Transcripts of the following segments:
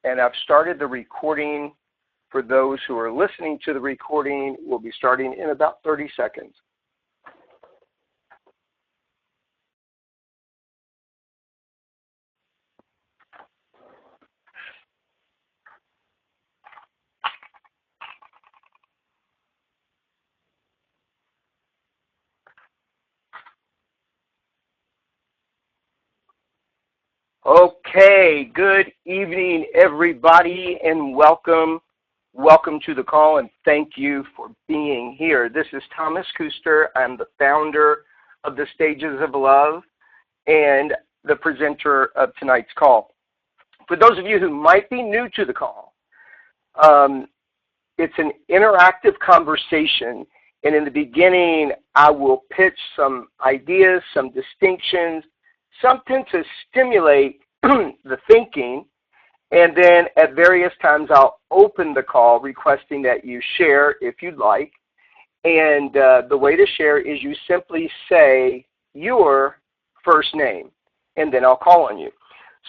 and I've started the recording. For those who are listening to the recording, we'll be starting in about 30 seconds. Okay, good evening, everybody, and welcome to the call, and thank you for being here. This is Thomas Kuster. I'm the founder of the Stages of Love and the presenter of tonight's call. For those of you who might be new to the call, it's an interactive conversation, and in the beginning, I will pitch some ideas, some distinctions, something to stimulate the thinking, and then at various times I'll open the call requesting that you share if you'd like. And the way to share is you simply say your first name, and then I'll call on you.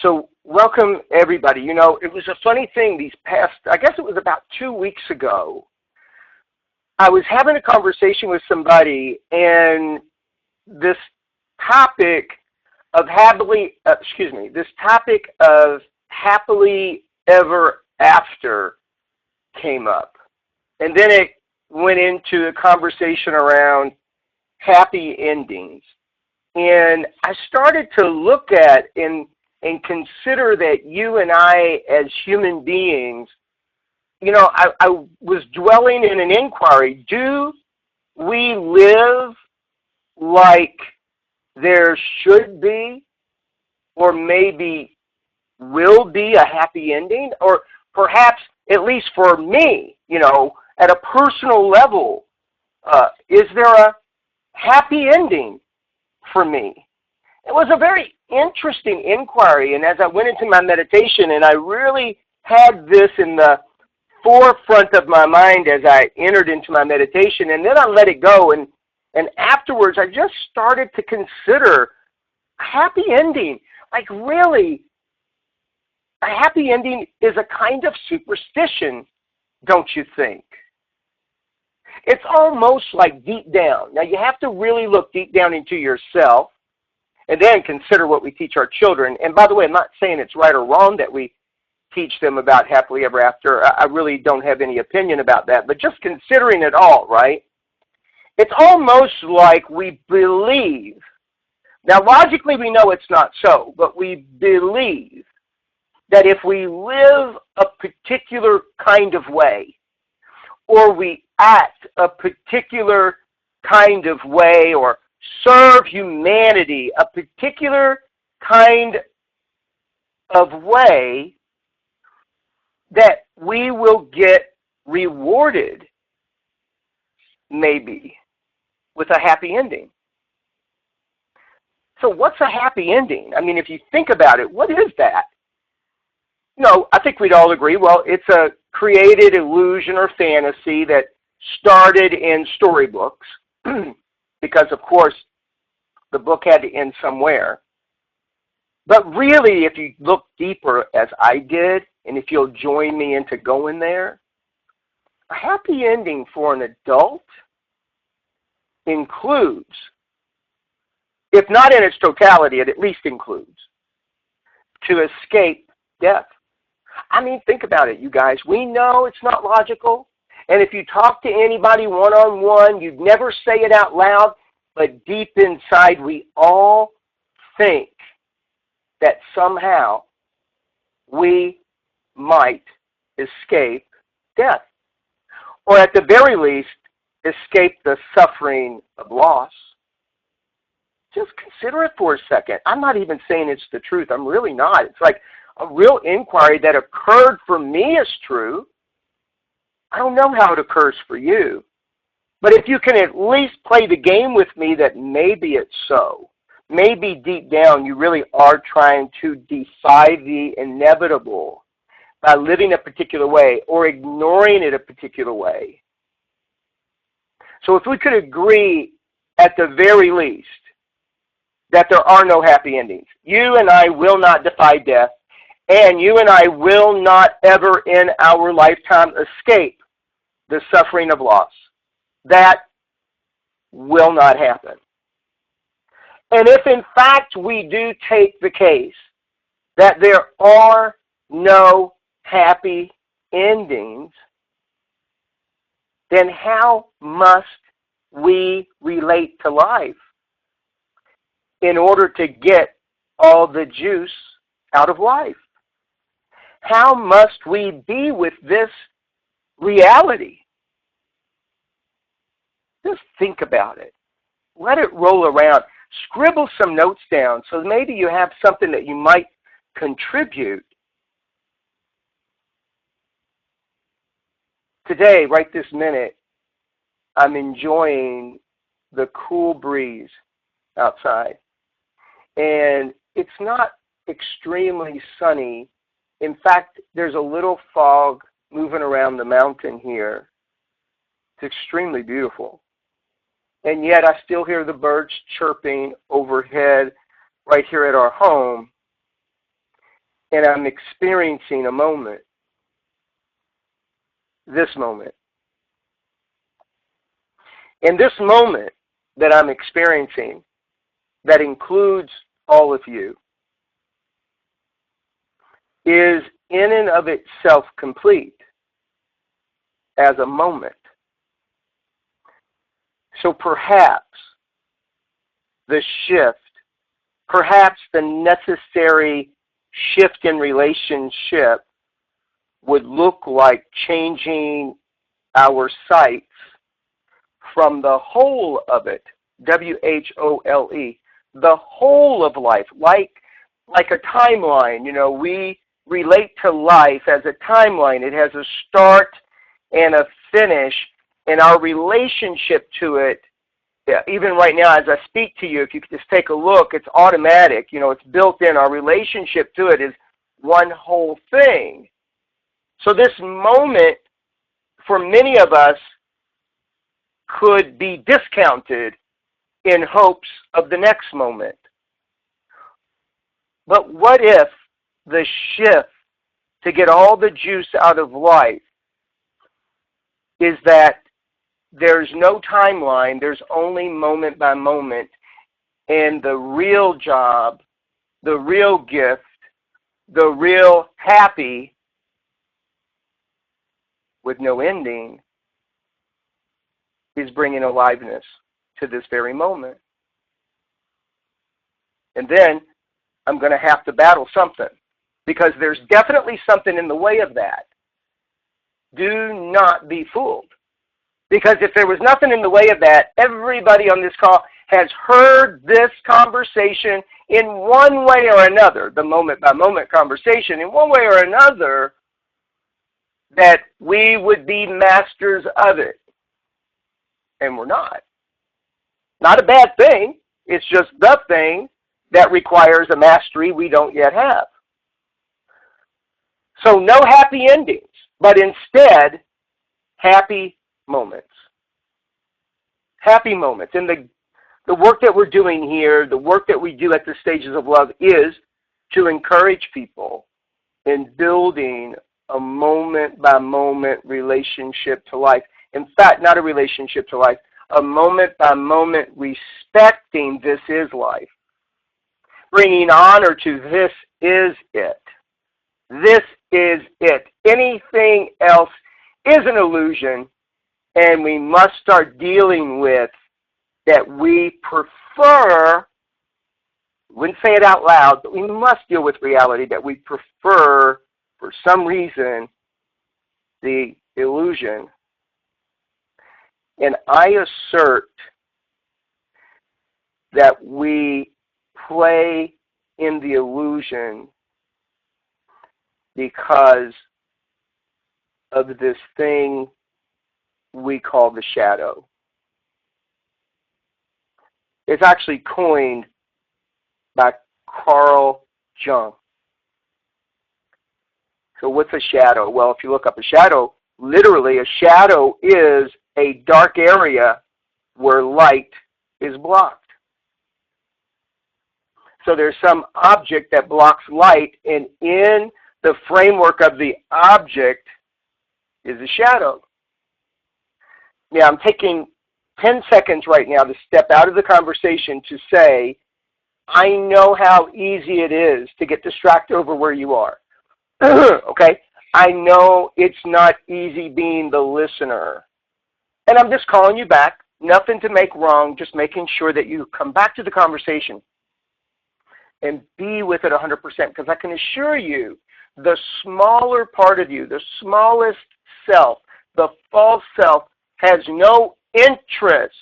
So welcome, everybody. You know, it was a funny thing these past, I guess it was about 2 weeks ago, I was having a conversation with somebody, and this topic of happily ever after came up. And then it went into a conversation around happy endings. And I started to look at and consider that you and I as human beings, you know, I was dwelling in an inquiry. Do we live like there should be, or maybe will be, a happy ending? Or perhaps, at least for me, you know, at a personal level, is there a happy ending for me? It was a very interesting inquiry, and as I went into my meditation, and I really had this in the forefront of my mind as I entered into my meditation, and then I let it go, and afterwards I just started to consider a happy ending. Like, really, a happy ending is a kind of superstition, don't you think? It's almost like deep down. Now, you have to really look deep down into yourself and then consider what we teach our children. And by the way, I'm not saying it's right or wrong that we teach them about happily ever after. I really don't have any opinion about that. But just considering it all, right? It's almost like we believe. Now, logically, we know it's not so, but we believe that if we live a particular kind of way, or we act a particular kind of way, or serve humanity a particular kind of way, that we will get rewarded, maybe, with a happy ending. So what's a happy ending? I mean, if you think about it, what is that? You know, I think we'd all agree, well, it's a created illusion or fantasy that started in storybooks because, of course, the book had to end somewhere. But really, if you look deeper, as I did, and if you'll join me into going there, a happy ending for an adult includes, if not in its totality, it at least includes, to escape death. I mean, think about it, you guys. We know it's not logical. And if you talk to anybody one-on-one, you'd never say it out loud, but deep inside, we all think that somehow we might escape death. Or at the very least, escape the suffering of loss. Just consider it for a second. I'm not even saying it's the truth. I'm really not. It's like a real inquiry that occurred for me is true. I don't know how it occurs for you. But if you can at least play the game with me that maybe it's so, maybe deep down you really are trying to defy the inevitable by living a particular way or ignoring it a particular way. So if we could agree at the very least that there are no happy endings, you and I will not defy death, And you and I will not ever in our lifetime escape the suffering of loss. That will not happen. And if in fact we do take the case that there are no happy endings, then how must we relate to life in order to get all the juice out of life? How must we be with this reality? Just think about it. Let it roll around. Scribble some notes down so maybe you have something that you might contribute. Today, right this minute, I'm enjoying the cool breeze outside. And it's not extremely sunny. In fact, there's a little fog moving around the mountain here. It's extremely beautiful. And yet I still hear the birds chirping overhead right here at our home. And I'm experiencing a moment. This moment. And this moment that I'm experiencing, that includes all of you, is in and of itself complete as a moment. So perhaps the shift, perhaps the necessary shift in relationship would look like changing our sights from the whole of it, W-H-O-L-E, the whole of life, like a timeline. You know, we relate to life as a timeline. It has a start and a finish, and our relationship to it, even right now as I speak to you, if you could just take a look, it's automatic. You know, it's built in. Our relationship to it is one whole thing. So this moment, for many of us, could be discounted in hopes of the next moment. But what if the shift to get all the juice out of life is that there's no timeline, there's only moment by moment, and the real job, the real gift, the real happy with no ending is bringing aliveness to this very moment. And then I'm going to have to battle something, because there's definitely something in the way of that. Do not be fooled. Because if there was nothing in the way of that, everybody on this call has heard this conversation in one way or another, the moment-by-moment conversation, in one way or another, that we would be masters of it. And we're not. Not a bad thing. It's just the thing that requires a mastery we don't yet have. So no happy endings, but instead, happy moments. Happy moments. And the work that we're doing here, the work that we do at the Stages of Love, is to encourage people in building a moment-by-moment relationship to life. In fact, not a relationship to life, a moment-by-moment respecting this is life. Bringing honor to this is it. This is it. Anything else is an illusion, and we must start dealing with that we prefer, wouldn't say it out loud, but we must deal with reality that we prefer, for some reason, the illusion. And I assert that we play in the illusion because of this thing we call the shadow. It's actually coined by Carl Jung. So what's a shadow? Well, if you look up a shadow, literally a shadow is a dark area where light is blocked. So there's some object that blocks light, and in the framework of the object is a shadow. Now, I'm taking 10 seconds right now to step out of the conversation to say, I know how easy it is to get distracted over where you are. Okay? I know it's not easy being the listener. And I'm just calling you back. Nothing to make wrong, just making sure that you come back to the conversation and be with it 100%. Because I can assure you, the smaller part of you, the smallest self, the false self, has no interest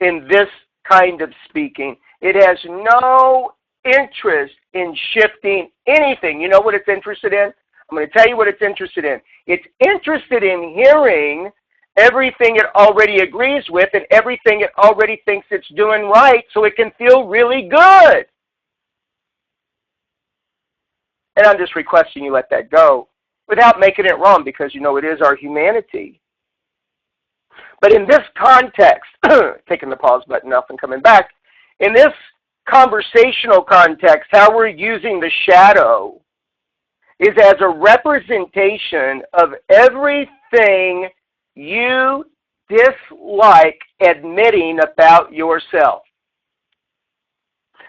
in this kind of speaking. It has no interest in shifting anything. You know what it's interested in? I'm going to tell you what it's interested in. It's interested in hearing everything it already agrees with and everything it already thinks it's doing right so it can feel really good. And I'm just requesting you let that go without making it wrong, because you know it is our humanity. But in this context, taking the pause button off and coming back, in this conversational context, how we're using the shadow is as a representation of everything you dislike admitting about yourself.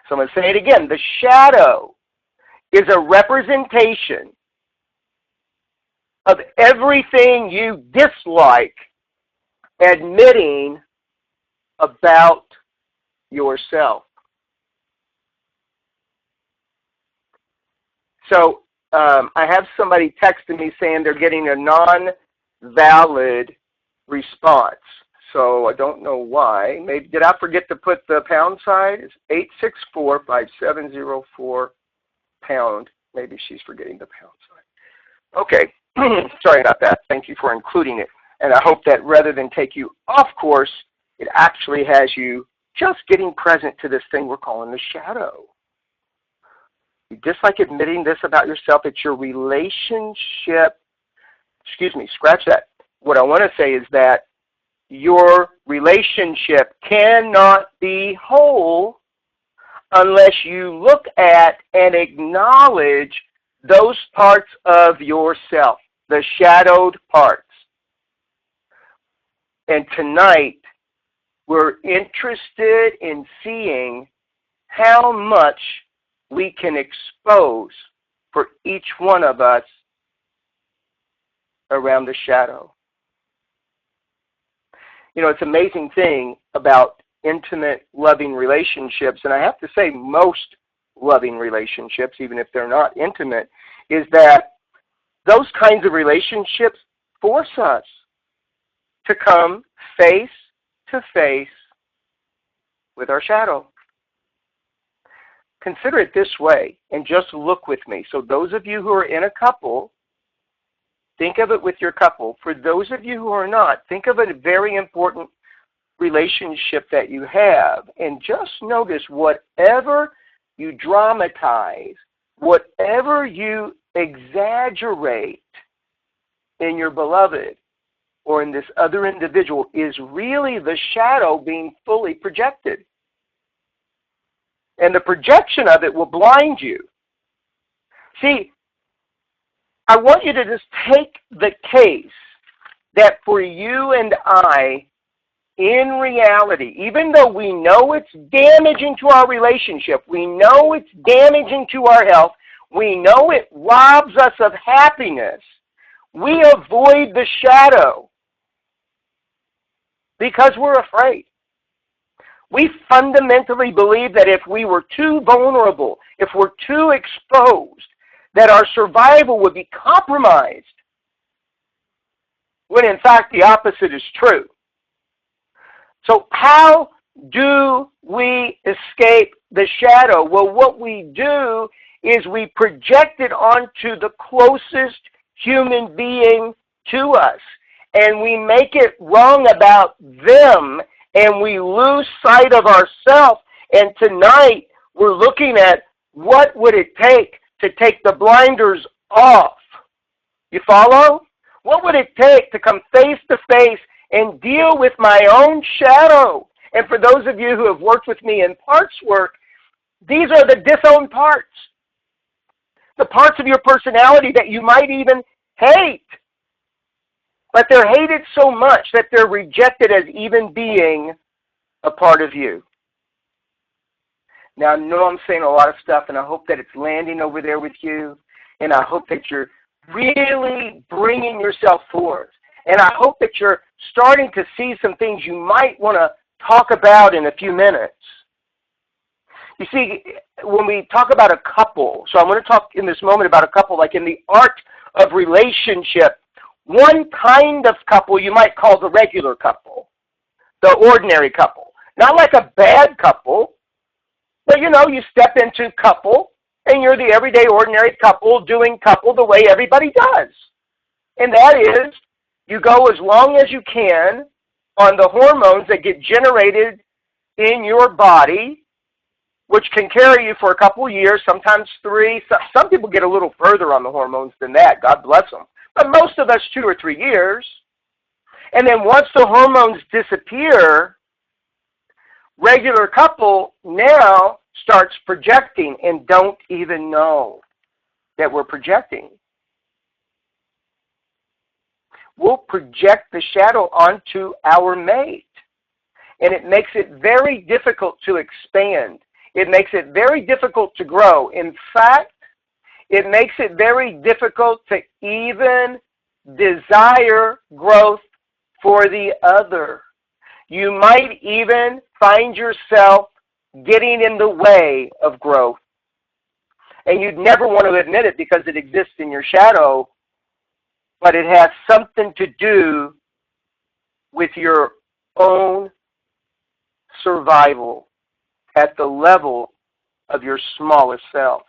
So I'm going to say it again. The shadow is a representation of everything you dislike admitting about yourself. So I have somebody texting me saying they're getting a non-valid response. So I don't know why. Maybe did I forget to put the pound sign? It's 864-5704 pound. Maybe she's forgetting the pound sign. Okay. Sorry about that. Thank you for including it. And I hope that rather than take you off course, it actually has you just getting present to this thing we're calling the shadow. You dislike admitting this about yourself. It's your relationship. Excuse me, scratch that. What I want to say is that your relationship cannot be whole unless you look at and acknowledge those parts of yourself, the shadowed parts. And tonight, we're interested in seeing how much we can expose for each one of us around the shadow. You know, it's an amazing thing about intimate, loving relationships, and I have to say most loving relationships, even if they're not intimate, is that those kinds of relationships force us to come face to face with our shadow. Consider it this way, and just look with me. So those of you who are in a couple, think of it with your couple. For those of you who are not, think of a very important relationship that you have, and just notice whatever you dramatize, whatever you exaggerate in your beloved or in this other individual is really the shadow being fully projected. And the projection of it will blind you. See, I want you to just take the case that for you and I, in reality, even though we know it's damaging to our relationship, we know it's damaging to our health, we know it robs us of happiness, we avoid the shadow because we're afraid. We fundamentally believe that if we were too vulnerable, if we're too exposed, that our survival would be compromised, when in fact the opposite is true. So how do we escape the shadow? Well, what we do is we project it onto the closest human being to us, and we make it wrong about them, and we lose sight of ourselves. And tonight we're looking at what would it take to take the blinders off. You follow? What would it take to come face to face and deal with my own shadow? And for those of you who have worked with me in parts work, these are the disowned parts. the parts of your personality that you might even hate. But they're hated so much that they're rejected as even being a part of you. Now, I know I'm saying a lot of stuff, and I hope that it's landing over there with you, and I hope that you're really bringing yourself forth. And I hope that you're starting to see some things you might want to talk about in a few minutes. You see, when we talk about a couple, so I'm going to talk in this moment about a couple, like in the art of relationship, one kind of couple you might call the regular couple, the ordinary couple. Not like a bad couple, but you know, you step into couple, and you're the everyday ordinary couple doing couple the way everybody does. And that is, you go as long as you can on the hormones that get generated in your body, which can carry you for a couple of years, sometimes 3. Some people get a little further on the hormones than that, God bless them. But most of us 2 or 3 years. And then once the hormones disappear, regular couple now starts projecting and don't even know that we're projecting. We'll project the shadow onto our mate. And it makes it very difficult to expand. It makes it very difficult to grow. In fact, it makes it very difficult to even desire growth for the other. You might even find yourself getting in the way of growth. And you'd never want to admit it because it exists in your shadow, but it has something to do with your own survival at the level of your smallest self.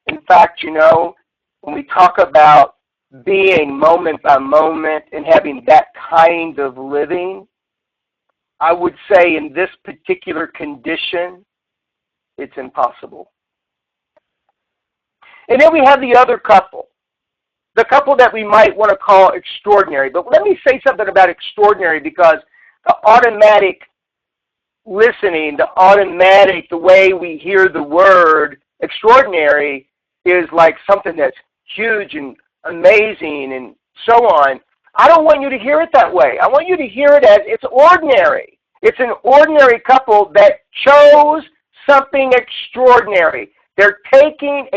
In fact, you know, when we talk about being moment by moment and having that kind of living, I would say in this particular condition, it's impossible. And then we have the other couple, the couple that we might want to call extraordinary. But let me say something about extraordinary, because the automatic listening, the way we hear the word extraordinary is like something that's huge and amazing and so on. I don't want you to hear it that way. I want you to hear it as it's ordinary. It's an ordinary couple that chose something extraordinary. They're taking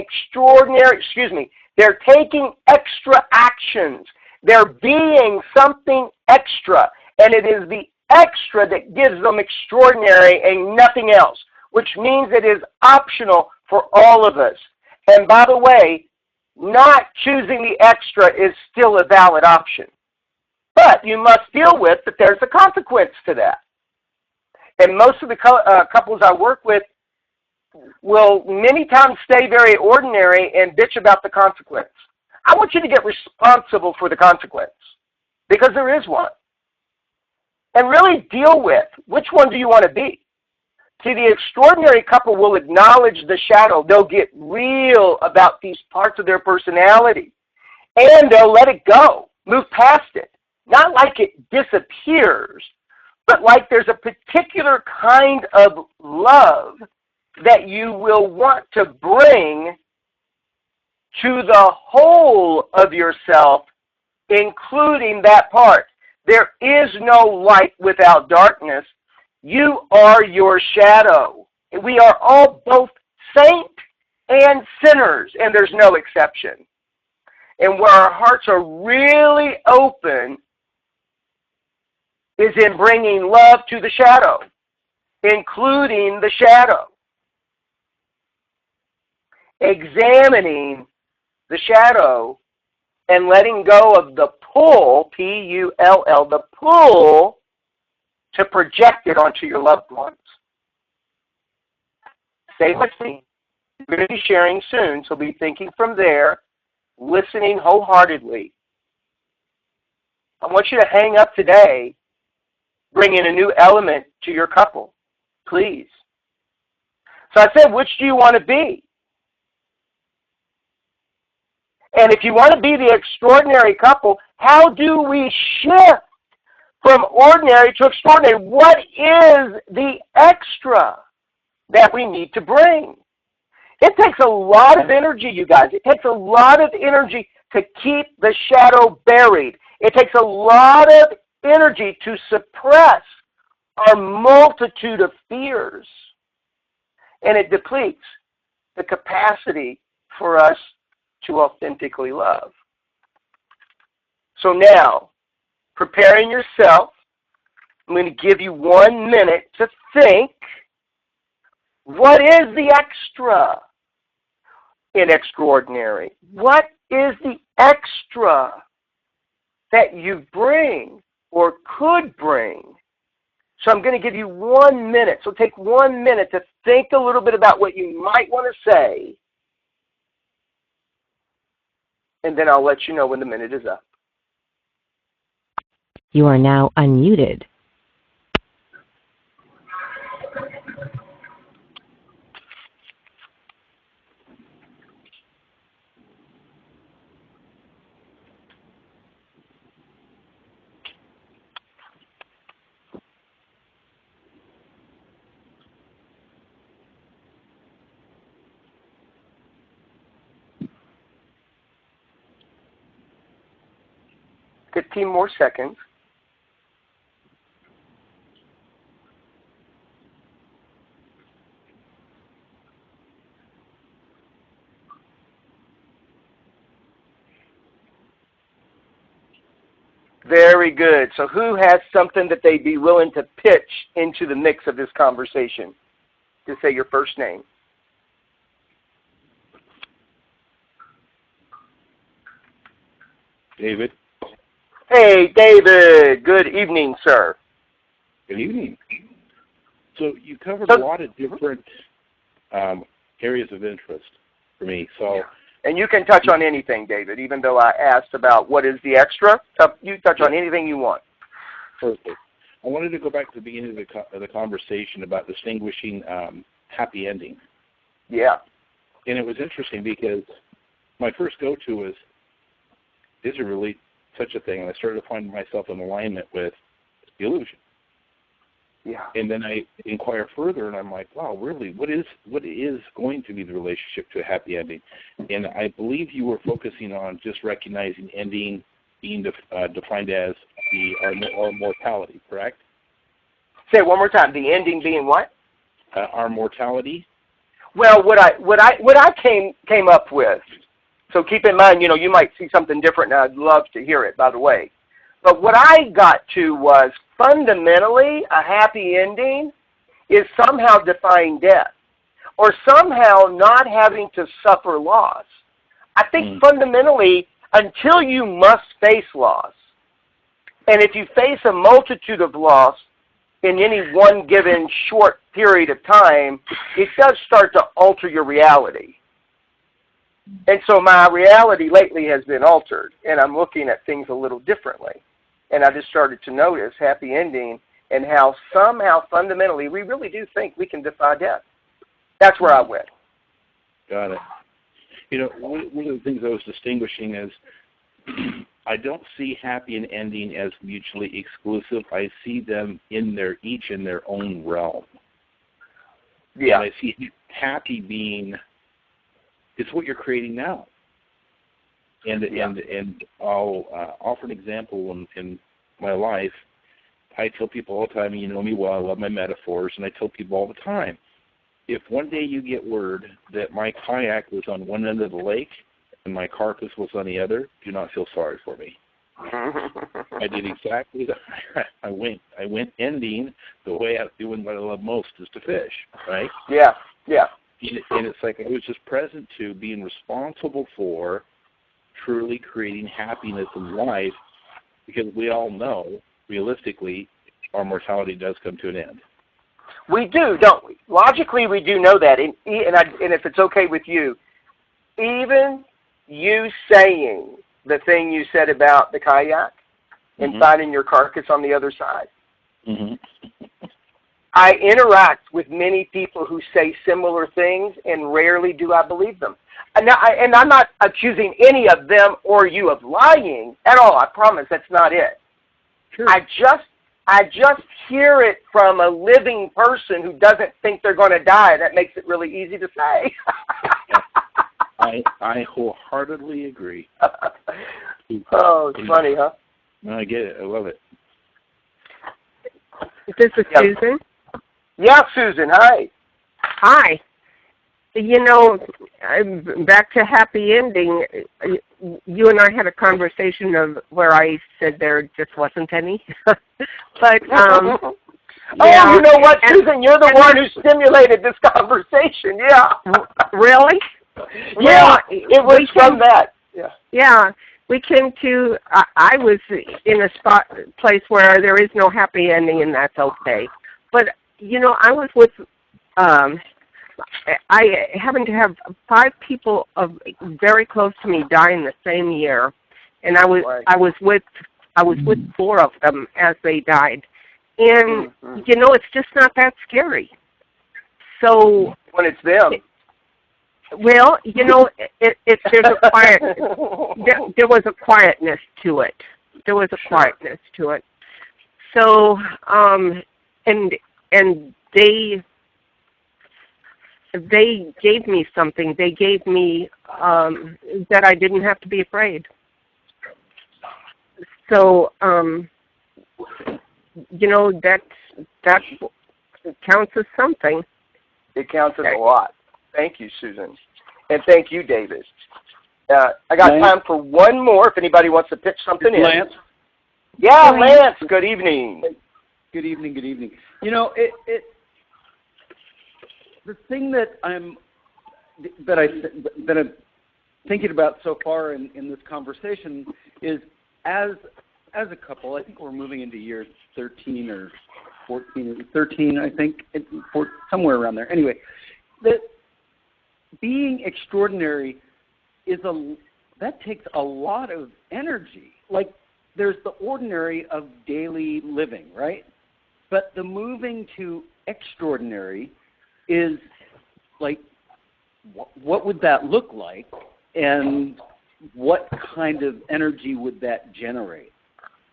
they're taking extra actions. They're being something extra. And it is the extra that gives them extraordinary and nothing else, which means it is optional for all of us. And by the way, not choosing the extra is still a valid option. But you must deal with that there's a consequence to that. And most of the couples I work with will many times stay very ordinary and bitch about the consequence. I want you to get responsible for the consequence, because there is one. And really deal with which one do you want to be. See, the extraordinary couple will acknowledge the shadow. They'll get real about these parts of their personality. And they'll let it go, move past it. Not like it disappears, but like there's a particular kind of love that you will want to bring to the whole of yourself, including that part. There is no light without darkness. You are your shadow. We are all both saint and sinners, and there's no exception. And where our hearts are really open is in bringing love to the shadow, including the shadow. Examining the shadow and letting go of the pull, P-U-L-L, the pull to project it onto your loved ones. Stay with me. We're going to be sharing soon, so be thinking from there, listening wholeheartedly. I want you to hang up today, bring in a new element to your couple, please. So I said, which do you want to be? And if you want to be the extraordinary couple, how do we shift from ordinary to extraordinary? What is the extra that we need to bring? It takes a lot of energy, you guys. It takes a lot of energy to keep the shadow buried. It takes a lot of energy to suppress our multitude of fears. And it depletes the capacity for us to authentically love. So now, preparing yourself, I'm going to give you 1 minute to think, what is the extra in extraordinary? What is the extra that you bring or could bring? So I'm going to give you 1 minute. So take 1 minute to think a little bit about what you might want to say. And then I'll let you know when the minute is up. You are now unmuted. Get 15 more seconds. Very good. So who has something that they'd be willing to pitch into the mix of this conversation? Just say your first name. David. Hey, David. Good evening, sir. Good evening. So you covered a lot of different areas of interest for me. So, and you can touch on anything, David, even though I asked about what is the extra. You touch on anything you want. Perfect. I wanted to go back to the beginning of the conversation about distinguishing happy ending. Yeah. And it was interesting because my first go-to was, is there really such a thing? And I started to find myself in alignment with the illusion. Yeah. And then I inquire further, and I'm like, wow, really, what is going to be the relationship to a happy ending? And I believe you were focusing on just recognizing ending being defined as our mortality, correct? Say it one more time. The ending being what? Our mortality. Well, what I came up with. So keep in mind, you might see something different, and I'd love to hear it, by the way. But what I got to was fundamentally a happy ending is somehow defying death or somehow not having to suffer loss. I think fundamentally, until you must face loss, and if you face a multitude of loss in any one given short period of time, it does start to alter your reality. And so my reality lately has been altered, and I'm looking at things a little differently. And I just started to notice happy ending and how somehow fundamentally we really do think we can defy death. That's where I went. Got it. One of the things I was distinguishing is I don't see happy and ending as mutually exclusive. I see them each in their own realm. Yeah. And I see happy being it's what you're creating now. And I'll offer an example in my life. I tell people all the time, you know me well, I love my metaphors, and I tell people all the time, if one day you get word that my kayak was on one end of the lake and my carcass was on the other, do not feel sorry for me. I did exactly that. I went ending the way I'm doing what I love most is to fish, right? Yeah, yeah. And it's like I was just present to being responsible for truly creating happiness in life, because we all know, realistically, our mortality does come to an end. We do, don't we? Logically, we do know that. And if it's okay with you, even you saying the thing you said about the kayak and finding your carcass on the other side, I interact with many people who say similar things, and rarely do I believe them. And I'm not accusing any of them or you of lying at all. I promise that's not it. Sure. I just hear it from a living person who doesn't think they're going to die. That makes it really easy to say. I wholeheartedly agree. Oh, it's funny, huh? I get it. I love it. This is Yep. Susan. Yeah, Susan, hi. Hi. You know, back to happy ending, you and I had a conversation of where I said there just wasn't any. But, Oh, yeah. you know what, And- Susan? You're the one who stimulated this conversation. Yeah. Really? Yeah, Well, it was from that. Yeah. Yeah. We came to, I was in a place where there is no happy ending, and that's okay. But, you know, I was with, I happened to have 5 people very close to me die in the same year, and I was with 4 of them as they died, and you know, it's just not that scary. So When it's them. well, you know, there's a quiet. There was a quietness to it. There was a quietness to it. So, and they gave me something. They gave me that I didn't have to be afraid. So, you know, that counts as something. It counts as a lot. Thank you, Susan. And thank you, David. I got Lance? time for one more if anybody wants to pitch something in. Lance? Yeah, Lance, good evening. Good evening, good evening. You know, the thing that I'm thinking about so far in this conversation is as a couple, I think we're moving into year 13 or 14 or 13, I think, somewhere around there. Anyway, that being extraordinary that takes a lot of energy. Like, there's the ordinary of daily living, right? But the moving to extraordinary is like, what would that look like, and what kind of energy would that generate,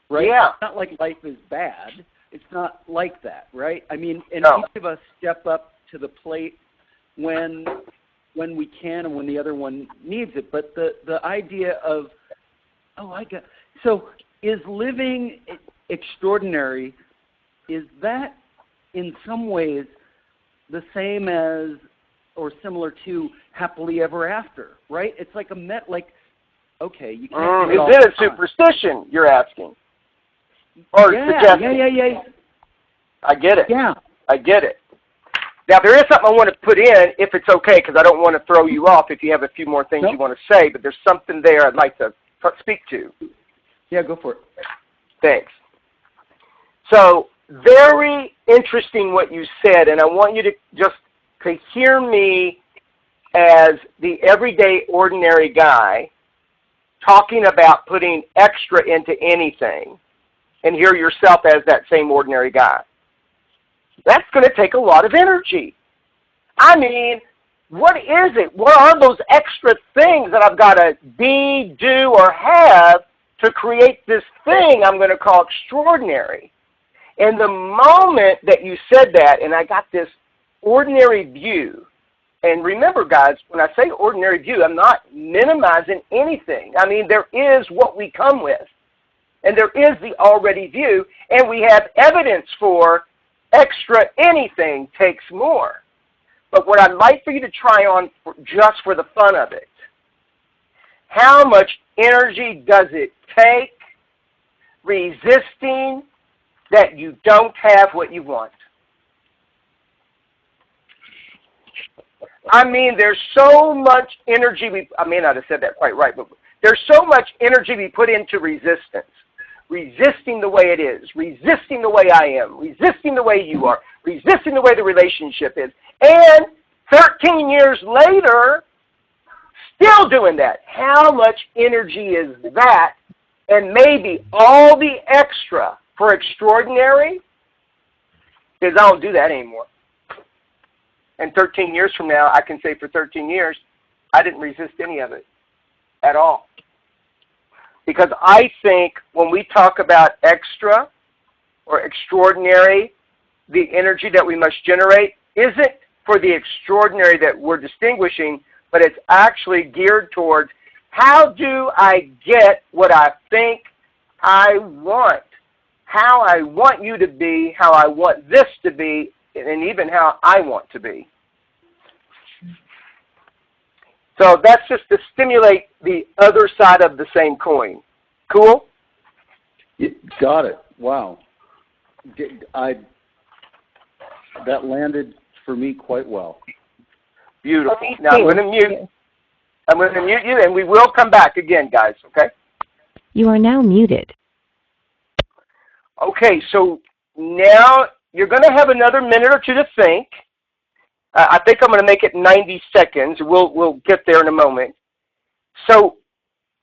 right? Yeah. It's not like life is bad. It's not like that, right? I mean, and No. each of us step up to the plate when we can and when the other one needs it. But the idea of, so is living extraordinary, is that in some ways the same as or similar to happily ever after, right? It's like okay, you can't get it all Is it the a time. superstition, you're asking? Or suggesting? Yeah. I get it. Yeah. I get it. Now, there is something I want to put in, if it's okay, because I don't want to throw you off if you have a few more things Nope. you want to say, but there's something there I'd like to speak to. Yeah, go for it. Thanks. So, very interesting what you said, and I want you to just to hear me as the everyday, ordinary guy talking about putting extra into anything, and hear yourself as that same ordinary guy. That's going to take a lot of energy. I mean, what is it? What are those extra things that I've got to be, do, or have to create this thing I'm going to call extraordinary? And the moment that you said that, and I got this ordinary view, and remember, guys, when I say ordinary view, I'm not minimizing anything. I mean, there is what we come with, and there is the already view, and we have evidence for extra anything takes more. But what I'd like for you to try on just for the fun of it, how much energy does it take resisting that you don't have what you want? I mean, there's so much energy, I may not have said that quite right, but there's so much energy we put into resistance. Resisting the way it is, resisting the way I am, resisting the way you are, resisting the way the relationship is. And 13 years later, still doing that. How much energy is that? And maybe all the extra for extraordinary is I don't do that anymore. And 13 years from now, I can say for 13 years, I didn't resist any of it at all. Because I think when we talk about extra, or extraordinary, the energy that we must generate isn't for the extraordinary that we're distinguishing, but it's actually geared towards how do I get what I think I want, how I want you to be, how I want this to be, and even how I want to be. So that's just to stimulate the other side of the same coin. Cool? Got it. Wow. That landed for me quite well. Beautiful. Now I'm going to mute. I'm going to mute you, and we will come back again, guys, okay? You are now muted. Okay, so now you're going to have another minute or two to think. I think I'm going to make it 90 seconds. We'll get there in a moment. So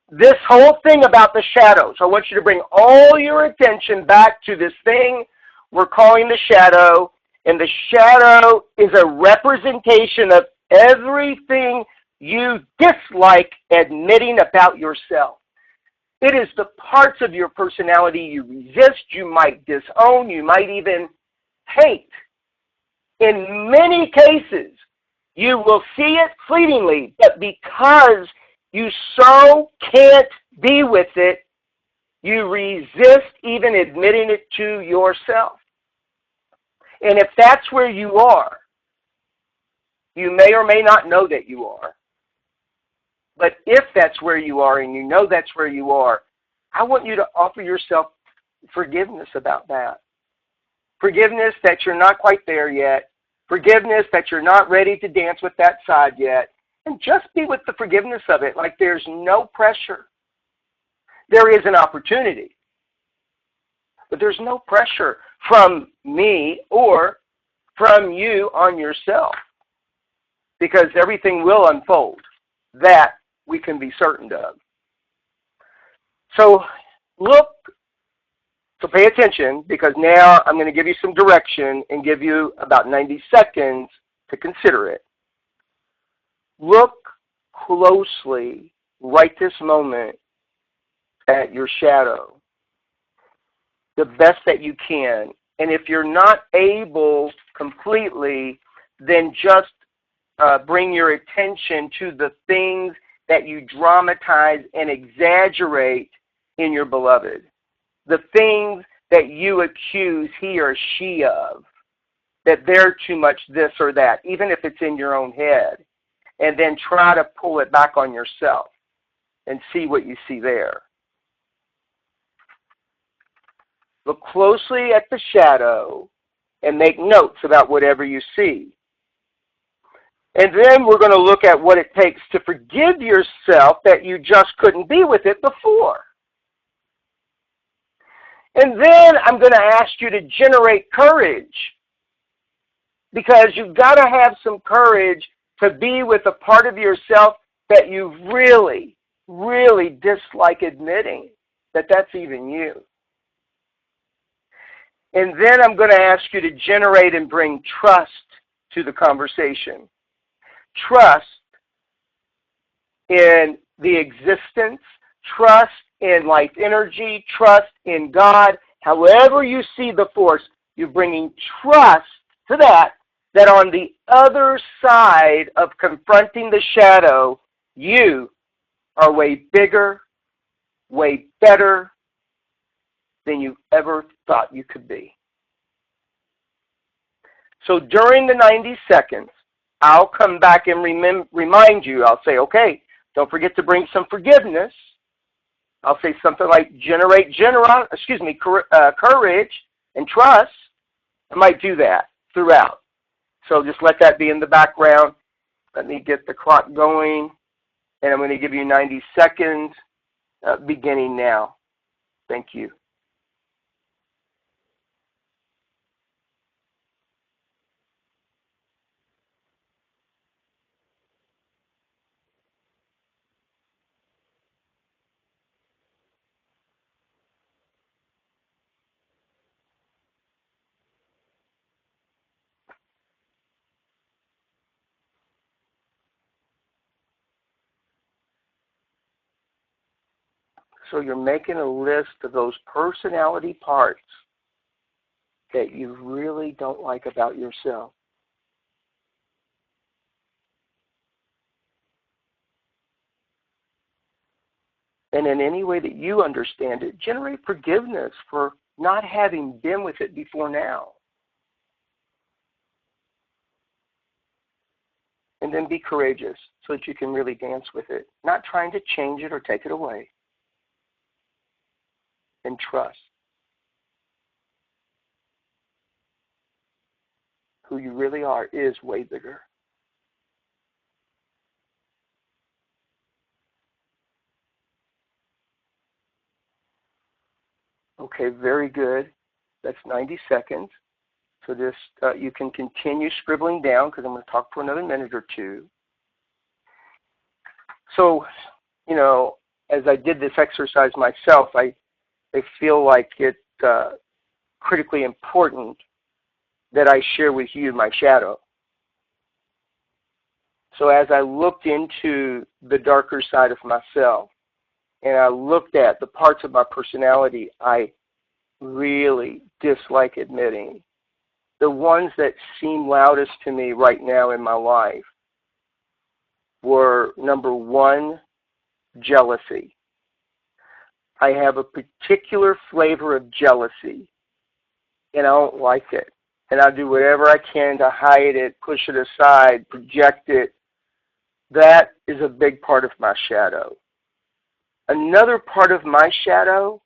this whole thing about the shadows, I want you to bring all your attention back to this thing we're calling the shadow, and the shadow is a representation of everything you dislike admitting about yourself. It is the parts of your personality you resist, you might disown, you might even hate. In many cases, you will see it fleetingly, but because you so can't be with it, you resist even admitting it to yourself. And if that's where you are, you may or may not know that you are. But if that's where you are and you know that's where you are, I want you to offer yourself forgiveness about that. Forgiveness that you're not quite there yet. Forgiveness that you're not ready to dance with that side yet. And just be with the forgiveness of it, like there's no pressure. There is an opportunity, but there's no pressure from me or from you on yourself, because everything will unfold. That we can be certain of. So pay attention, because now I'm going to give you some direction and give you about 90 seconds to consider it. Look closely right this moment at your shadow, the best that you can. And if you're not able completely, then just bring your attention to the things that you dramatize and exaggerate in your beloved. The things that you accuse he or she of, that they're too much this or that, even if it's in your own head. And then try to pull it back on yourself and see what you see there. Look closely at the shadow and make notes about whatever you see. And then we're going to look at what it takes to forgive yourself that you just couldn't be with it before. And then I'm going to ask you to generate courage, because you've got to have some courage to be with a part of yourself that you really, really dislike admitting that that's even you. And then I'm going to ask you to generate and bring trust to the conversation. Trust in the existence, trust in life energy, trust in God. However you see the force, you're bringing trust to that on the other side of confronting the shadow, you are way bigger, way better than you ever thought you could be. So during the 90 seconds, I'll come back and remind you. I'll say, okay, don't forget to bring some forgiveness. I'll say something like generate courage and trust. I might do that throughout. So just let that be in the background. Let me get the clock going, and I'm going to give you 90 seconds beginning now. Thank you. So you're making a list of those personality parts that you really don't like about yourself. And in any way that you understand it, generate forgiveness for not having been with it before now. And then be courageous so that you can really dance with it, not trying to change it or take it away. And trust who you really are is way bigger. Okay, very good. That's 90 seconds. So just you can continue scribbling down because I'm going to talk for another minute or two. So, you know, as I did this exercise myself, I feel like it's critically important that I share with you my shadow. So as I looked into the darker side of myself, and I looked at the parts of my personality I really dislike admitting, the ones that seem loudest to me right now in my life were, number one, jealousy. I have a particular flavor of jealousy, and I don't like it. And I do whatever I can to hide it, push it aside, project it. That is a big part of my shadow. Another part of my shadow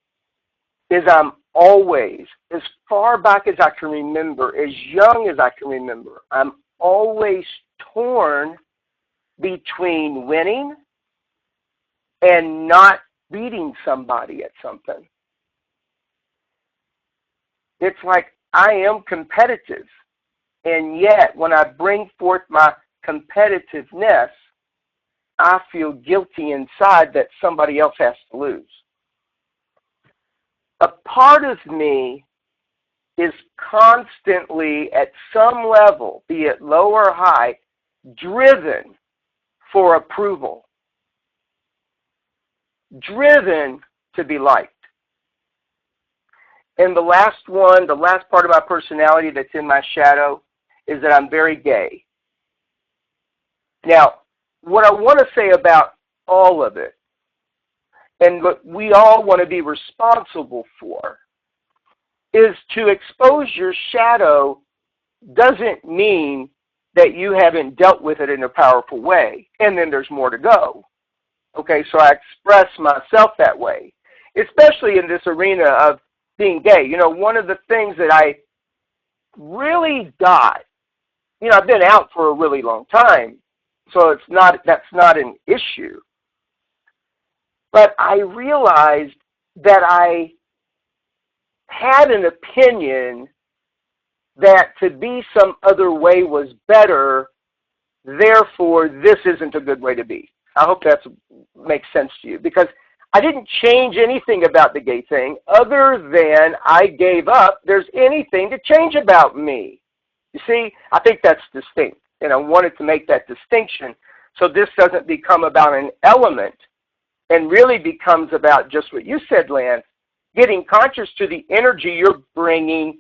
is I'm always, as far back as I can remember, as young as I can remember, I'm always torn between winning and not beating somebody at something. It's like I am competitive, and yet when I bring forth my competitiveness, I feel guilty inside that somebody else has to lose. A part of me is constantly, at some level, be it low or high, driven for approval, driven to be liked. And the last part of my personality that's in my shadow is that I'm very gay. Now, what I want to say about all of it, and what we all want to be responsible for, is to expose your shadow doesn't mean that you haven't dealt with it in a powerful way, and then there's more to go. Okay, so I express myself that way, especially in this arena of being gay. You know, one of the things that I really got, you know, I've been out for a really long time, so that's not an issue. But I realized that I had an opinion that to be some other way was better, therefore this isn't a good way to be. I hope that makes sense to you, because I didn't change anything about the gay thing other than I gave up there's anything to change about me. You see, I think that's distinct, and I wanted to make that distinction so this doesn't become about an element and really becomes about just what you said, Lance, getting conscious to the energy you're bringing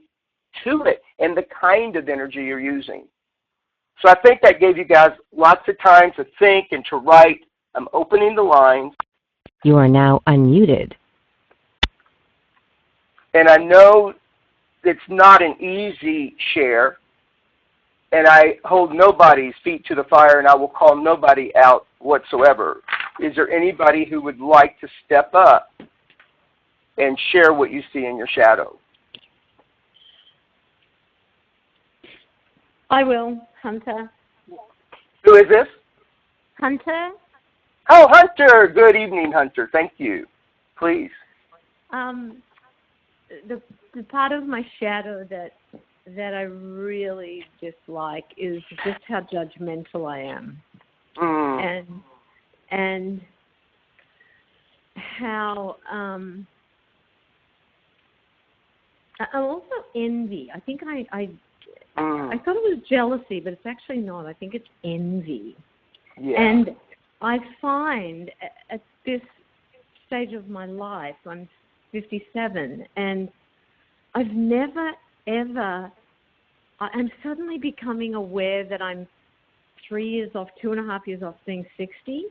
to it and the kind of energy you're using. So I think that gave you guys lots of time to think and to write. I'm opening the lines. You are now unmuted. And I know it's not an easy share, and I hold nobody's feet to the fire, and I will call nobody out whatsoever. Is there anybody who would like to step up and share what you see in your shadow? I will, Hunter. Who is this? Hunter? Oh, Hunter. Good evening, Hunter. Thank you. Please. The part of my shadow that I really dislike is just how judgmental I am, and how also envy. I think I thought it was jealousy, but it's actually not. I think it's envy. Yeah. And I find at this stage of my life, I'm 57, and I've never ever, I'm suddenly becoming aware that I'm 3 years off, 2.5 years off being 60.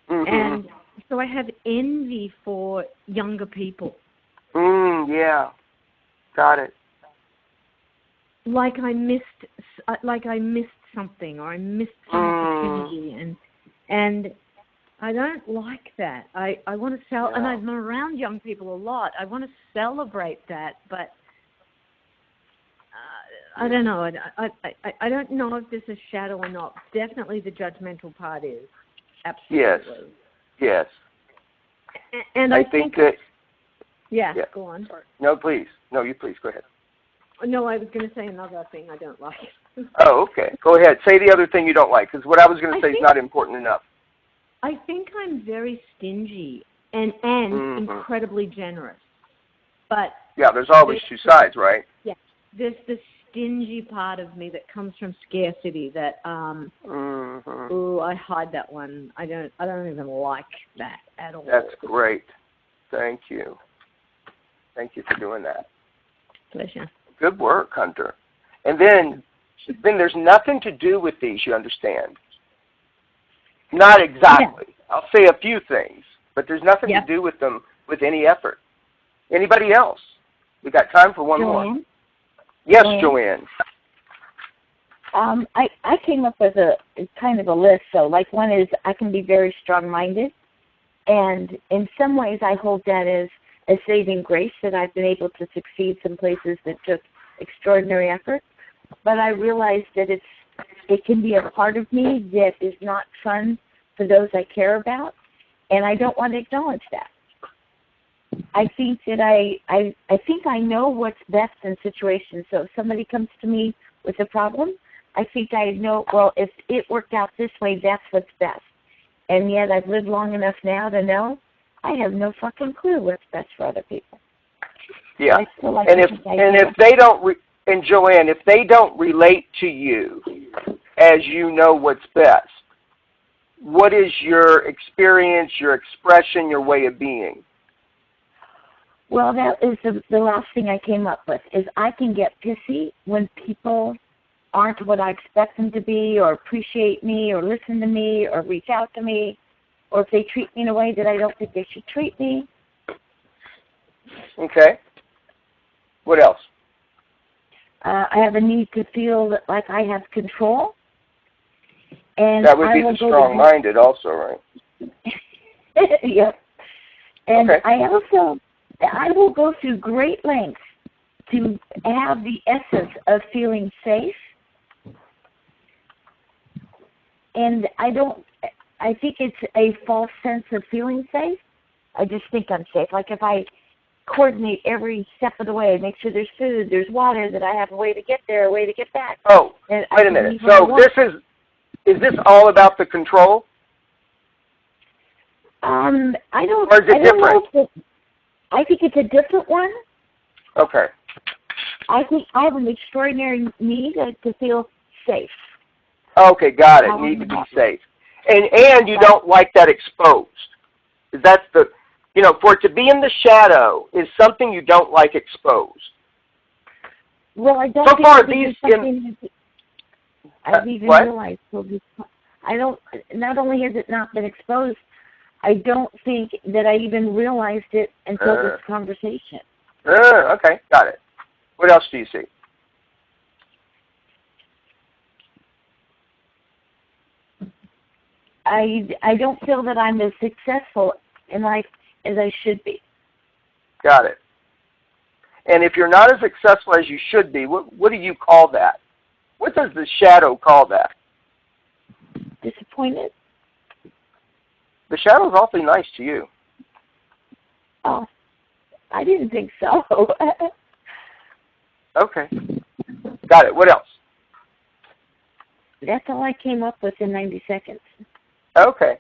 Mm-hmm. And so I have envy for younger people. Yeah. Got it. Like I missed something, or I missed some opportunity, and I don't like that. I want to and I'm around young people a lot. I want to celebrate that, but I don't know. I don't know if this is shadow or not. Definitely the judgmental part is. Absolutely. Yes. And I think that. Yeah, go on. Sorry. No, please. No, you please. Go ahead. No, I was going to say another thing I don't like. Oh, okay. Go ahead. Say the other thing you don't like, because what I was going to say is not important enough. I think I'm very stingy and incredibly generous. But yeah, there's always two sides, right? Yeah. There's the stingy part of me that comes from scarcity that I hide that one. I don't even like that at all. That's great. Thank you. Thank you for doing that. Pleasure. Good work, Hunter. And then there's nothing to do with these, you understand? Not exactly. Yeah. I'll say a few things, but there's nothing to do with them with any effort. Anybody else? We got time for one more. Yes, Joanne. I came up with a kind of a list. So, like, one is I can be very strong-minded, and in some ways I hold that as a saving grace that I've been able to succeed some places that took extraordinary effort. But I realize that it can be a part of me that is not fun for those I care about, and I don't want to acknowledge that. I think that I think I know what's best in situations. So if somebody comes to me with a problem, I think I know, well, if it worked out this way, that's what's best. And yet I've lived long enough now to know I have no fucking clue what's best for other people. Yeah, and if they don't, and Joanne, if they don't relate to you as you know what's best, what is your experience, your expression, your way of being? Well, that is the last thing I came up with, is I can get pissy when people aren't what I expect them to be, or appreciate me, or listen to me, or reach out to me, or if they treat me in a way that I don't think they should treat me. Okay. What else? I have a need to feel like I have control. And that would be the strong-minded also, right? Yep. And I will go through great lengths to have the essence of feeling safe. And I think it's a false sense of feeling safe. I just think I'm safe. Like if I coordinate every step of the way, make sure there's food, there's water, that I have a way to get there, a way to get back. Oh, wait a minute. So is this all about the control? I don't. Or is it different? I think it's a different one. Okay. I think I have an extraordinary need to feel safe. Okay, got it. Need to be safe. And you don't like that exposed. That's the, for it to be in the shadow is something you don't like exposed. Well, I don't. So think far, these I've even realized. I don't. Not only has it not been exposed, I don't think that I even realized it until this conversation. Okay, got it. What else do you see? I don't feel that I'm as successful in life as I should be. Got it. And if you're not as successful as you should be, what do you call that? What does the shadow call that? Disappointed. The shadow's awfully nice to you. Oh, I didn't think so. Okay. Got it. What else? That's all I came up with in 90 seconds. Okay.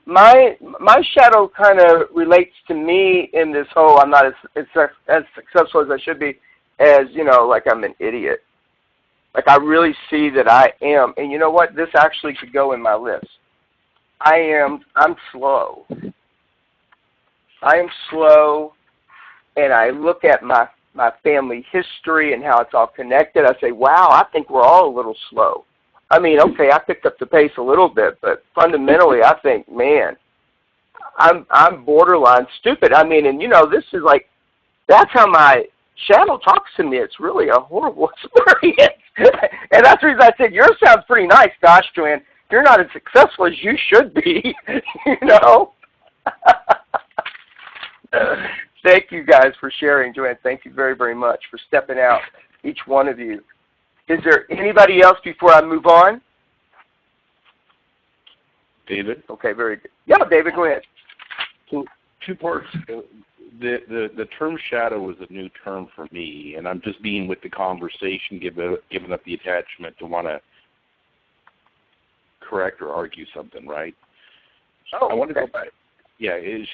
My shadow kind of relates to me in this whole I'm not as successful as I should be, as, like I'm an idiot. Like I really see that I am. And you know what? This actually could go in my list. I'm slow. I am slow, and I look at my my family history and how it's all connected, I say, wow, I think we're all a little slow. I mean, okay, I picked up the pace a little bit, but fundamentally, I think, man, I'm borderline stupid. I mean, and this is like, that's how my shadow talks to me. It's really a horrible experience. And that's the reason I said, yours sounds pretty nice. Gosh, Joanne, you're not as successful as you should be, Thank you guys for sharing, Joanne. Thank you very, very much for stepping out, each one of you. Is there anybody else before I move on? David? Okay, very good. Yeah, David, go ahead. So, two parts. The term shadow is a new term for me, and I'm just being with the conversation, giving up the attachment to want to correct or argue something, right? Oh, I want to go back. Yeah, it's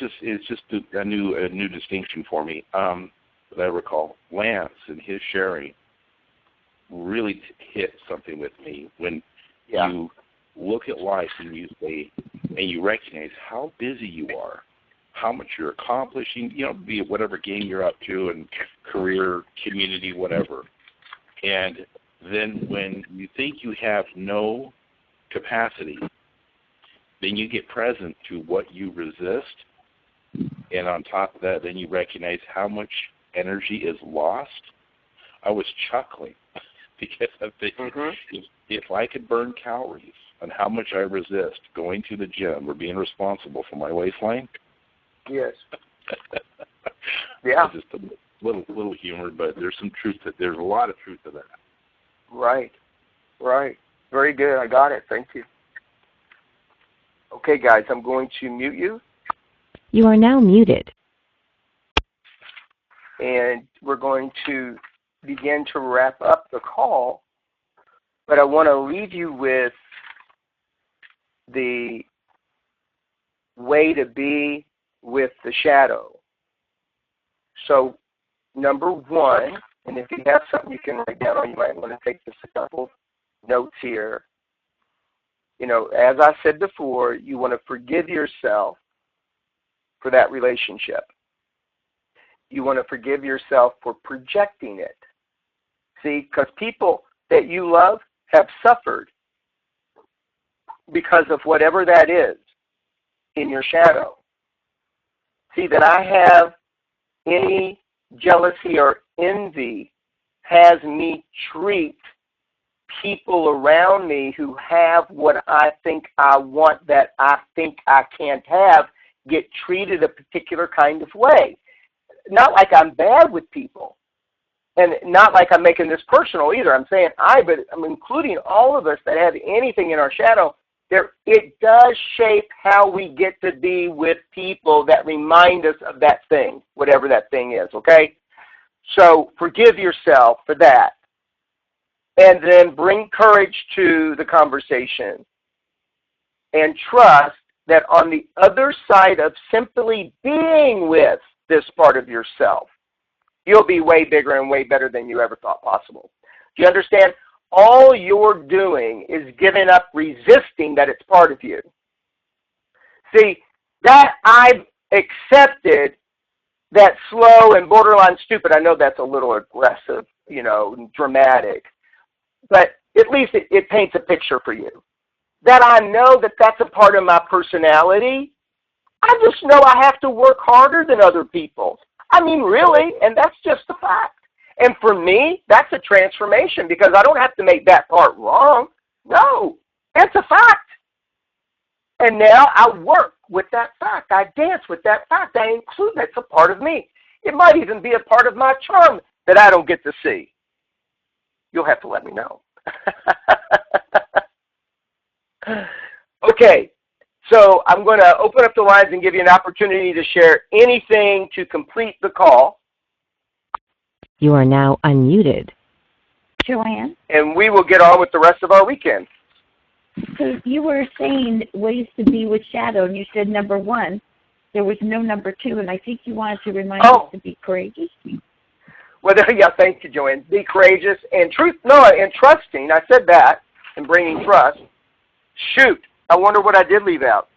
just a new distinction for me that I recall. Lance and his sharing really hit something with me when you look at life and you say, and you recognize how busy you are, how much you're accomplishing, be it whatever game you're up to, and career, community, whatever. And then when you think you have no capacity, then you get present to what you resist, and on top of that, then you recognize how much energy is lost. I was chuckling because I'm thinking, if I could burn calories on how much I resist going to the gym or being responsible for my waistline. Yes. Yeah. Just a little humor, but there's some truth there's a lot of truth to that. Right. Very good. I got it. Thank you. Okay, guys, I'm going to mute you. You are now muted. And we're going to begin to wrap up the call, but I want to leave you with the way to be with the shadow. So, number one, and if you have something you can write down, or you might want to take just a couple notes here. As I said before, you want to forgive yourself for that relationship. You want to forgive yourself for projecting it. See, because people that you love have suffered because of whatever that is in your shadow. See, that I have any jealousy or envy has me treat people around me who have what I think I want that I think I can't have get treated a particular kind of way. Not like I'm bad with people, and not like I'm making this personal either. I'm saying but I'm including all of us that have anything in our shadow. It does shape how we get to be with people that remind us of that thing, whatever that thing is, okay? So forgive yourself for that. And then bring courage to the conversation. And trust that on the other side of simply being with this part of yourself, you'll be way bigger and way better than you ever thought possible. Do you understand? All you're doing is giving up resisting that it's part of you. See, that I've accepted that slow and borderline stupid. I know that's a little aggressive, dramatic. But at least it paints a picture for you. That I know that that's a part of my personality. I just know I have to work harder than other people. I mean, really, and that's just a fact. And for me, that's a transformation because I don't have to make that part wrong. No, it's a fact. And now I work with that fact. I dance with that fact. I include that's a part of me. It might even be a part of my charm that I don't get to see. You'll have to let me know. Okay, so I'm going to open up the lines and give you an opportunity to share anything to complete the call. You are now unmuted. Joanne? And we will get on with the rest of our weekend. So you were saying ways to be with shadow, and you said number one. There was no number two, and I think you wanted to remind us to be courageous. Well, yeah, thank you, Joanne. Be courageous and and trusting. I said that, and bringing trust. Shoot, I wonder what I did leave out.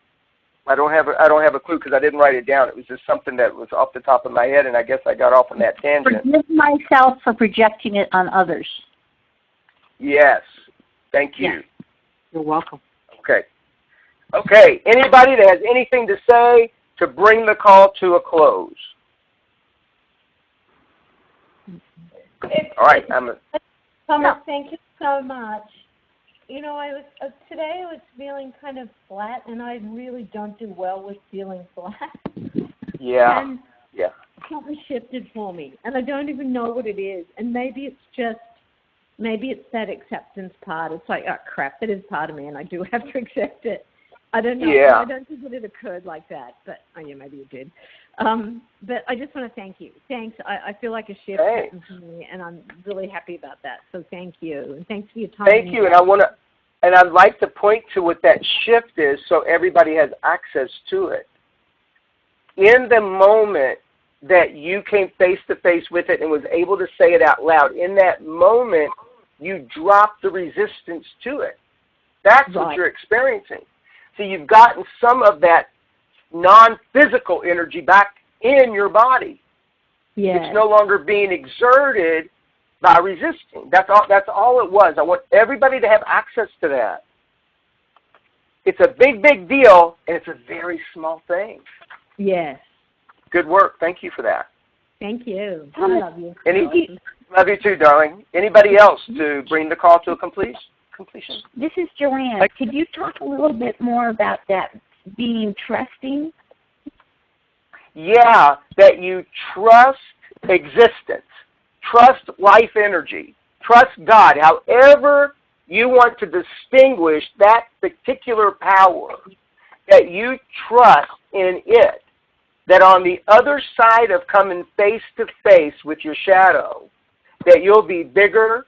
I don't have a clue because I didn't write it down. It was just something that was off the top of my head, and I guess I got off on that tangent. Forgive myself for projecting it on others. Yes. Thank you. Yes. You're welcome. Okay. Okay. Anybody that has anything to say to bring the call to a close? All right. Thomas, thank you so much. You know, today I was feeling kind of flat, and I really don't do well with feeling flat. Yeah. And yeah. something shifted for me, and I don't even know what it is. And maybe it's that acceptance part. It's like, oh crap, that is part of me, and I do have to accept it. I don't know. Yeah. I don't think that it occurred like that, but yeah, maybe it did. But I just want to thank you. Thanks. I feel like a shift happened for me, and I'm really happy about that. So thank you, and thanks for your time. Thank you, and I'd like to point to what that shift is, so everybody has access to it. In the moment that you came face to face with it and was able to say it out loud, in that moment you dropped the resistance to it. That's what you're experiencing. So you've gotten some of that non-physical energy back in your body. Yes. It's no longer being exerted by resisting. That's all it was. I want everybody to have access to that. It's a big, big deal, and it's a very small thing. Yes. Good work. Thank you for that. Thank you. I love you. Love you too, darling. Anybody else to bring the call to a completion? This is Joanne. Could you talk a little bit more about that being trusting? Yeah, that you trust existence, trust life energy, trust God, however you want to distinguish that particular power, that you trust in it, that on the other side of coming face to face with your shadow, that you'll be bigger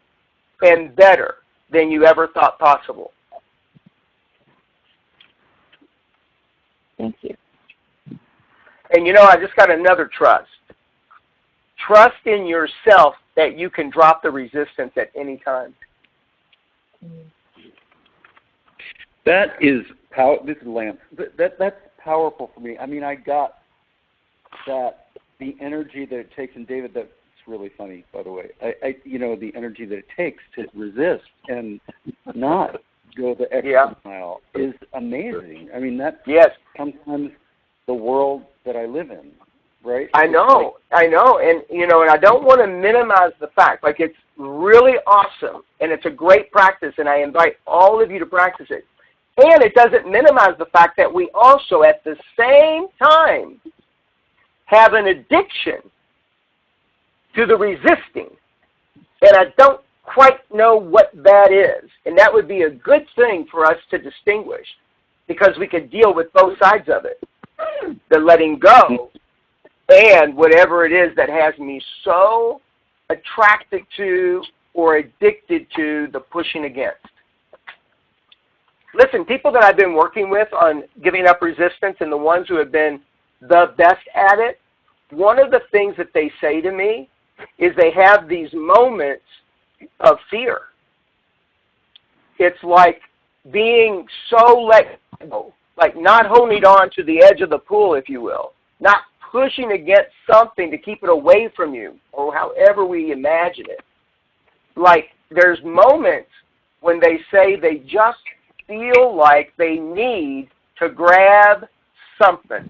and better than you ever thought possible. Thank you. And I just got another trust. Trust in yourself that you can drop the resistance at any time. That is this is Lance. That's powerful for me. I mean, I got that the energy that it takes, and David, that's really funny, by the way. The energy that it takes to resist and not go the extra mile is amazing. I mean, that's sometimes the world that I live in, right? I know, and and I don't want to minimize the fact. Like, it's really awesome, and it's a great practice, and I invite all of you to practice it. And it doesn't minimize the fact that we also, at the same time, have an addiction to the resisting, and I don't quite know what that is, and that would be a good thing for us to distinguish, because we could deal with both sides of it, the letting go and whatever it is that has me so attracted to or addicted to the pushing against. Listen, people that I've been working with on giving up resistance and the ones who have been the best at it, one of the things that they say to me is they have these moments of fear. It's like being so let go, like not holding on to the edge of the pool, if you will, not pushing against something to keep it away from you, or however we imagine it. Like, there's moments when they say they just feel like they need to grab something.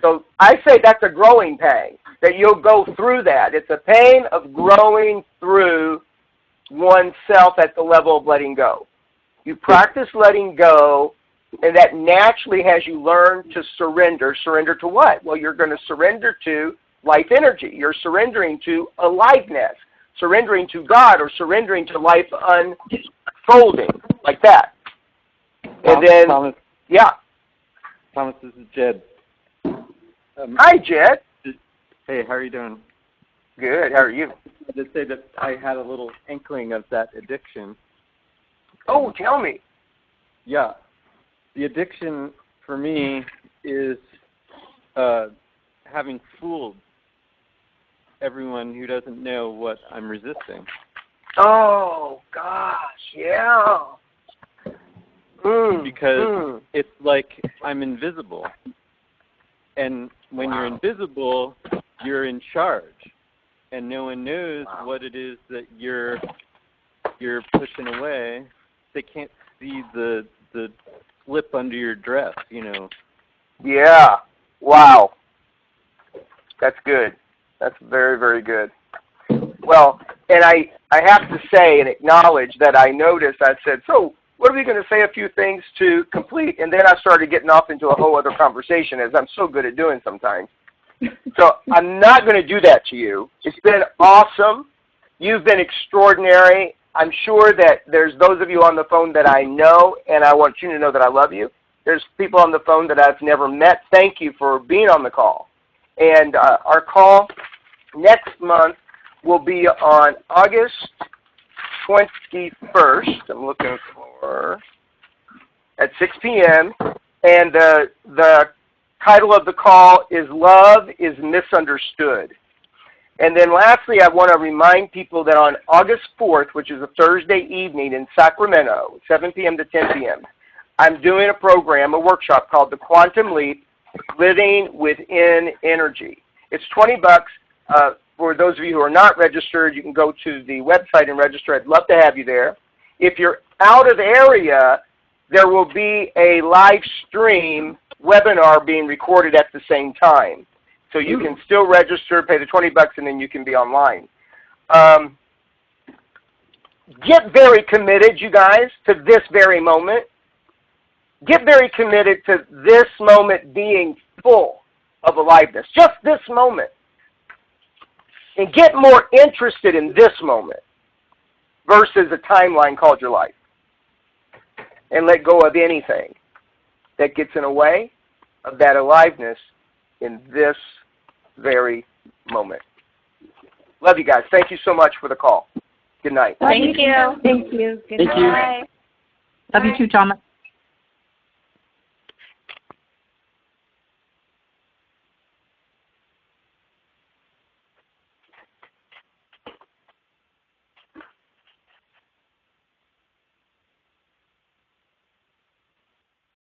So I say that's a growing pain, that you'll go through that. It's a pain of growing through oneself at the level of letting go. You practice letting go, and that naturally has you learn to surrender. Surrender to what? Well, you're going to surrender to life energy. You're surrendering to aliveness, surrendering to God, or surrendering to life unfolding, like that. And then, Thomas, Thomas, this is Jed. Hi, Jed. Hey, how are you doing? Good. How are you? I did say that I had a little inkling of that addiction. Oh, tell me. Yeah. The addiction for me is having fooled everyone who doesn't know what I'm resisting. Oh, gosh, yeah. because it's like I'm invisible. And when you're invisible, you're in charge. And no one knows what it is that you're pushing away. They can't see the slip under your dress, you know. Yeah. Wow. That's good. That's very, very good. Well, and I have to say and acknowledge that I noticed, I said, so what are we going to say a few things to complete? And then I started getting off into a whole other conversation, as I'm so good at doing sometimes. So I'm not going to do that to you. It's been awesome. You've been extraordinary. I'm sure that there's those of you on the phone that I know, and I want you to know that I love you. There's people on the phone that I've never met. Thank you for being on the call. And our call next month will be on August 21st. I'm looking for at 6 p.m. And the title of the call is Love is Misunderstood. And then lastly, I want to remind people that on August 4th, which is a Thursday evening in Sacramento, 7 p.m. to 10 p.m., I'm doing a program, a workshop called The Quantum Leap, Living Within Energy. It's $20. For those of you who are not registered, you can go to the website and register. I'd love to have you there. If you're out of the area, there will be a live stream webinar being recorded at the same time. So you can still register, pay the $20, and then you can be online. Get very committed, you guys, to this very moment. Get very committed to this moment being full of aliveness. Just this moment. And get more interested in this moment versus a timeline called your life. And let go of anything that gets in the way of that aliveness in this very moment. Love you guys. Thank you so much for the call. Good night. Thank you. Thank you. Good Thank you. night. Love you too, Thomas.